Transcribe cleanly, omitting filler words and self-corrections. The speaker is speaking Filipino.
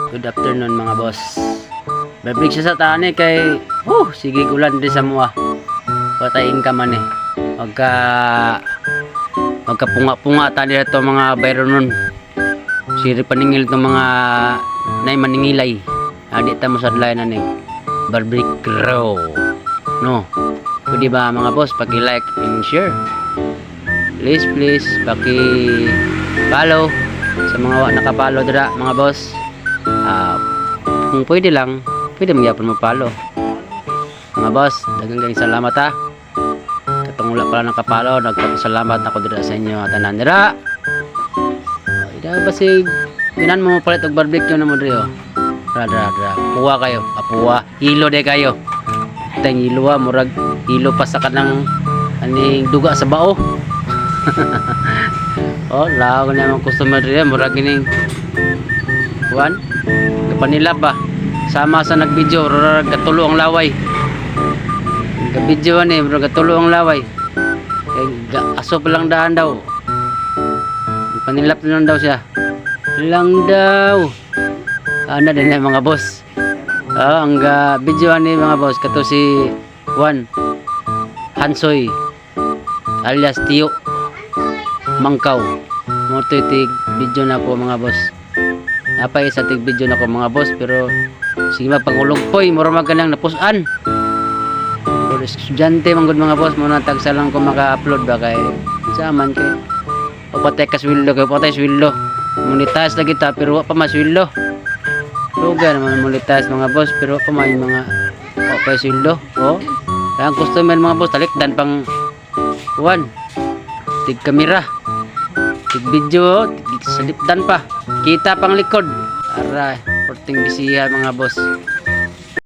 Good afternoon mga boss. Babalik siya sa tani kay sige ulan di sa mua. Patayin ka man eh. Magkapunga-punga tani dito mga bayro nun. Siri paningil itong mga nay maningilay. Adi ta mo sadlay na ni Barbaric Row. No. Pwede ba mga boss paki-like and share? Please paki-follow sa mga nakapalo dira mga boss. Kung pwede lang, pwede magyapon mo follow. Mga boss, daghang salamat ha. Katong wala pala nakapalo, nagpapasalamat ako dira sa inyo tanan dira. Ida ba si binan mo palit og barbecue na mo diri oh. Dra. Puwa kayo, apuwa. Hilo de kayo. Tang hilo murag hilo pa sa kanang aning duga sa bao. Oh, lago na mga customer diri murag gining kuan. Kapanila ba? Sama sa nagvideo, gatulo ang laway. Nagvideo ni, gatulo ang laway. Aso pa lang daan daw. Panilap na lang daw siya. Lang daw. Ano din na mga boss. Ang video ni mga boss kato si Juan Hansoy alias Tio Mangkaw. Mo tig video na po mga boss. Napay sa tig video na ko mga boss pero sige magpangulog poy mura maganang napusan. Pero estudyante manggod mga boss mo na tagsa lang ko maka-upload ba kay saman kay o patay ka sweldo kay patay sweldo. Monetize lagi ta pero wa pa masweldo. Lugar naman monetize mga boss pero wa pa may mga o pa sweldo. O kaya ang customer mga boss talikdan pang kuan tig kamera. Tig video, tig salipdan pa. Kita pang likod. Aray, porting bisihan mga boss.